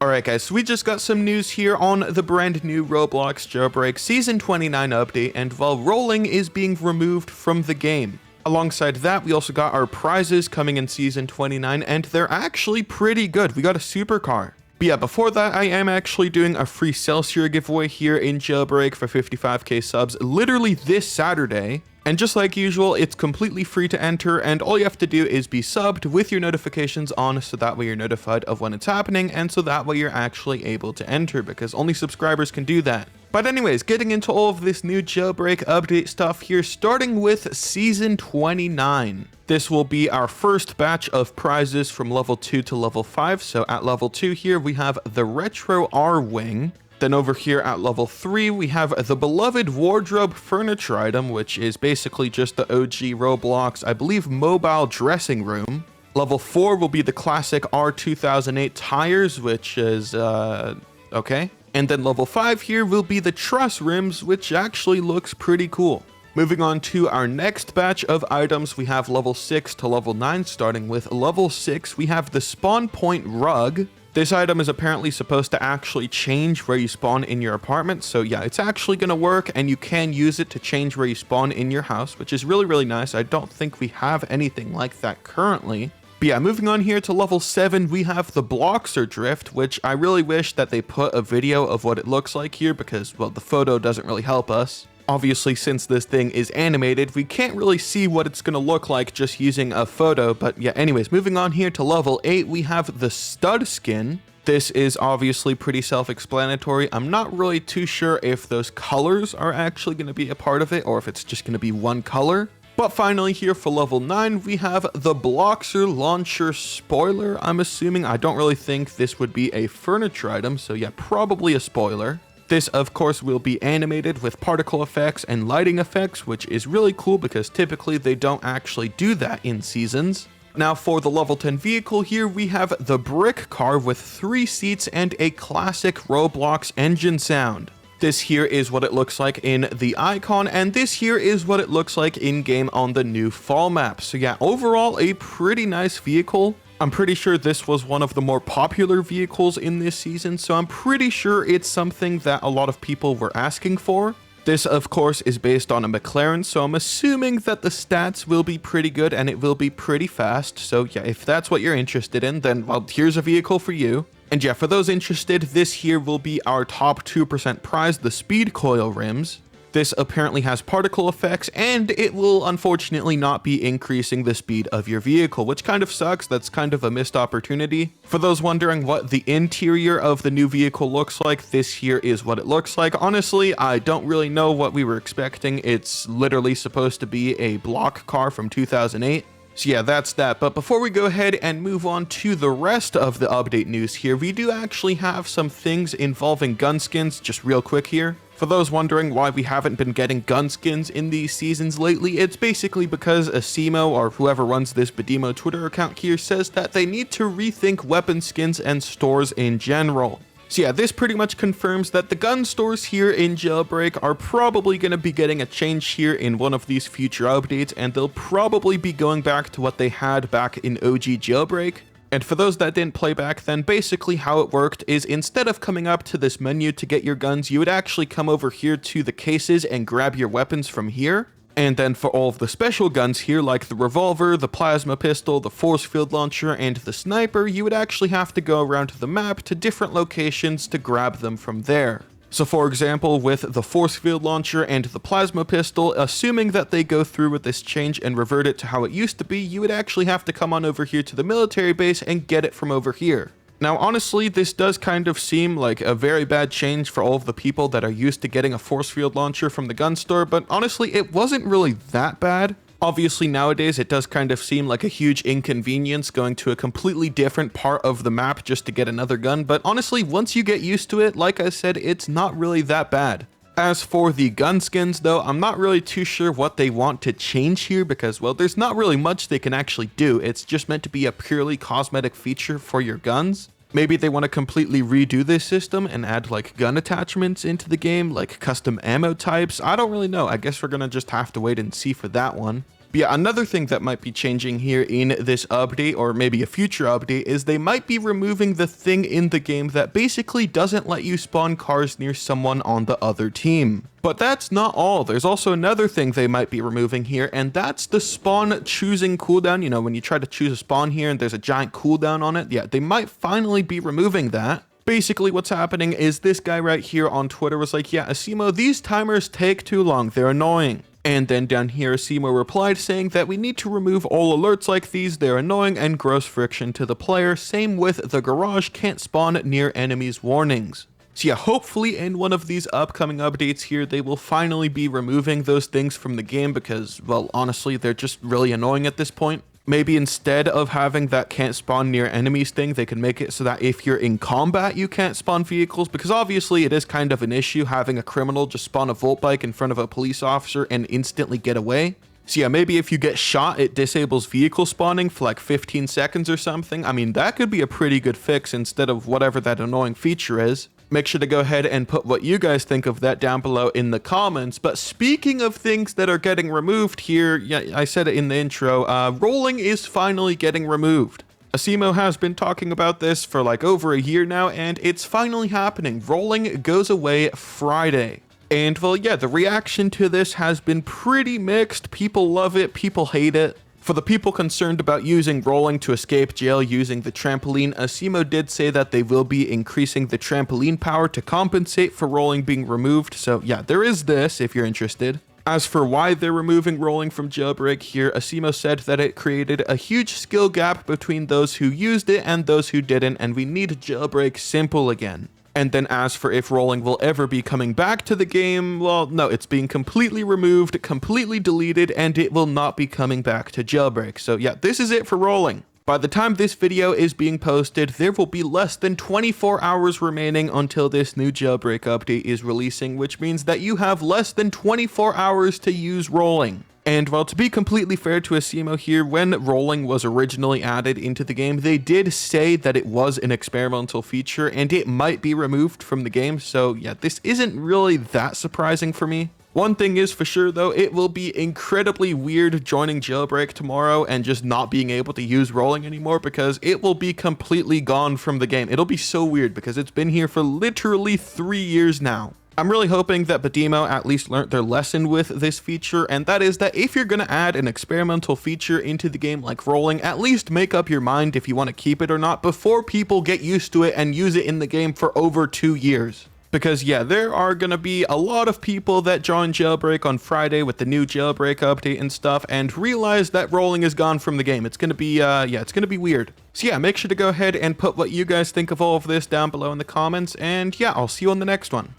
Alright guys, so we just got some news here on the brand new Roblox Jailbreak Season 29 update, and while rolling is being removed from the game. Alongside that, we also got our prizes coming in Season 29, and they're actually pretty good. We got a supercar. But yeah, before that, I am actually doing a free Celsius giveaway here in Jailbreak for 55k subs, literally this Saturday. And just like usual, it's completely free to enter, and all you have to do is be subbed with your notifications on, so that way you're notified of when it's happening, and so that way you're actually able to enter, because only subscribers can do that. But anyways, getting into all of this new Jailbreak update stuff here, starting with Season 29. This will be our first batch of prizes from level 2 to level 5, so at level 2 here we have the Retro R-Wing. Then over here at level 3, we have the beloved wardrobe furniture item, which is basically just the OG Roblox, I believe, mobile dressing room. Level 4 will be the classic R2008 tires, which is, okay. And then level 5 here will be the truss rims, which actually looks pretty cool. Moving on to our next batch of items, we have level 6 to level 9, starting with level 6, we have the spawn point rug. This item is apparently supposed to actually change where you spawn in your apartment, so yeah, it's actually going to work, and you can use it to change where you spawn in your house, which is really nice. I don't think we have anything like that currently. But yeah, moving on here to level 7, we have the Bloxer Drift, which I really wish that they put a video of what it looks like here, because, well, the photo doesn't really help us. Obviously, since this thing is animated, we can't really see what it's going to look like just using a photo. But yeah, anyways, moving on here to level 8, we have the Stud Skin. This is obviously pretty self-explanatory. I'm not really too sure if those colors are actually going to be a part of it, or if it's just going to be one color. But finally here for level 9, we have the Bloxer Launcher Spoiler. I'm assuming, I don't really think this would be a furniture item, so yeah, probably a spoiler. This, of course, will be animated with particle effects and lighting effects, which is really cool because typically they don't actually do that in seasons. Now for the level 10 vehicle here, we have the Brick Car with 3 seats and a classic Roblox engine sound. This here is what it looks like in the icon, and this here is what it looks like in-game on the new fall map. So yeah, overall a pretty nice vehicle. I'm pretty sure this was one of the more popular vehicles in this season, so I'm pretty sure it's something that a lot of people were asking for. This, of course, is based on a McLaren, so I'm assuming that the stats will be pretty good and it will be pretty fast. So yeah, if that's what you're interested in, then well, here's a vehicle for you. And yeah, for those interested, this here will be our top 2% prize, the Speed Coil rims. This apparently has particle effects, and it will unfortunately not be increasing the speed of your vehicle, which kind of sucks. That's kind of a missed opportunity. For those wondering what the interior of the new vehicle looks like, this here is what it looks like. Honestly, I don't really know what we were expecting. It's literally supposed to be a block car from 2008. So yeah, that's that. But before we go ahead and move on to the rest of the update news here, we do actually have some things involving gun skins, just real quick here. For those wondering why we haven't been getting gun skins in these seasons lately, it's basically because Asimo, or whoever runs this Badimo Twitter account here, says that they need to rethink weapon skins and stores in general. So yeah, this pretty much confirms that the gun stores here in Jailbreak are probably going to be getting a change here in one of these future updates, and they'll probably be going back to what they had back in OG Jailbreak. And for those that didn't play back then, basically how it worked is instead of coming up to this menu to get your guns, you would actually come over here to the cases and grab your weapons from here. And then for all of the special guns here, like the revolver, the plasma pistol, the force field launcher, and the sniper, you would actually have to go around the map to different locations to grab them from there. So for example, with the force field launcher and the plasma pistol, assuming that they go through with this change and revert it to how it used to be, you would actually have to come on over here to the military base and get it from over here. Now honestly, this does kind of seem like a very bad change for all of the people that are used to getting a force field launcher from the gun store, but honestly, it wasn't really that bad. Obviously, nowadays, it does kind of seem like a huge inconvenience going to a completely different part of the map just to get another gun, but honestly, once you get used to it, like I said, it's not really that bad. As for the gun skins, though, I'm not really too sure what they want to change here because, well, there's not really much they can actually do. It's just meant to be a purely cosmetic feature for your guns. Maybe they want to completely redo this system and add like gun attachments into the game, like custom ammo types. I don't really know. I guess we're going to just have to wait and see for that one. But yeah, another thing that might be changing here in this update, or maybe a future update, is they might be removing the thing in the game that basically doesn't let you spawn cars near someone on the other team. But that's not all. There's also another thing they might be removing here, and that's the spawn choosing cooldown. You know, when you try to choose a spawn here and there's a giant cooldown on it, yeah, they might finally be removing that. Basically, what's happening is this guy right here on Twitter was like, yeah, Asimo, these timers take too long. They're annoying. And then down here, Asimo replied saying that we need to remove all alerts like these. They're annoying and gross friction to the player. Same with the garage can't spawn near enemies warnings. So yeah, hopefully in one of these upcoming updates here, they will finally be removing those things from the game because, well, honestly, they're just really annoying at this point. Maybe instead of having that can't spawn near enemies thing, they can make it so that if you're in combat, you can't spawn vehicles, because obviously it is kind of an issue having a criminal just spawn a Volt bike in front of a police officer and instantly get away. So yeah, maybe if you get shot, it disables vehicle spawning for like 15 seconds or something. I mean, that could be a pretty good fix instead of whatever that annoying feature is. Make sure to go ahead and put what you guys think of that down below in the comments. But speaking of things that are getting removed here, yeah, I said it in the intro, rolling is finally getting removed. Asimo has been talking about this for like over a year now, and it's finally happening. Rolling goes away Friday. And well, yeah, the reaction to this has been pretty mixed. People love it, people hate it. For the people concerned about using rolling to escape jail using the trampoline, Asimo did say that they will be increasing the trampoline power to compensate for rolling being removed. So yeah, there is this if you're interested. As for why they're removing rolling from Jailbreak here, Asimo said that it created a huge skill gap between those who used it and those who didn't, and we need Jailbreak simple again. And then as for if rolling will ever be coming back to the game, well, no, it's being completely removed, completely deleted, and it will not be coming back to Jailbreak. So yeah, this is it for rolling. By the time this video is being posted, there will be less than 24 hours remaining until this new Jailbreak update is releasing, which means that you have less than 24 hours to use rolling. And well, to be completely fair to Asimo here, when rolling was originally added into the game, they did say that it was an experimental feature and it might be removed from the game. So yeah, this isn't really that surprising for me. One thing is for sure though, it will be incredibly weird joining Jailbreak tomorrow and just not being able to use rolling anymore because it will be completely gone from the game. It'll be so weird because it's been here for literally 3 years now. I'm really hoping that Badimo at least learned their lesson with this feature, and that is that if you're going to add an experimental feature into the game like rolling, at least make up your mind if you want to keep it or not before people get used to it and use it in the game for over 2 years. Because yeah, there are going to be a lot of people that join Jailbreak on Friday with the new Jailbreak update and stuff and realize that rolling is gone from the game. It's going to be, it's going to be weird. So yeah, make sure to go ahead and put what you guys think of all of this down below in the comments, and yeah, I'll see you on the next one.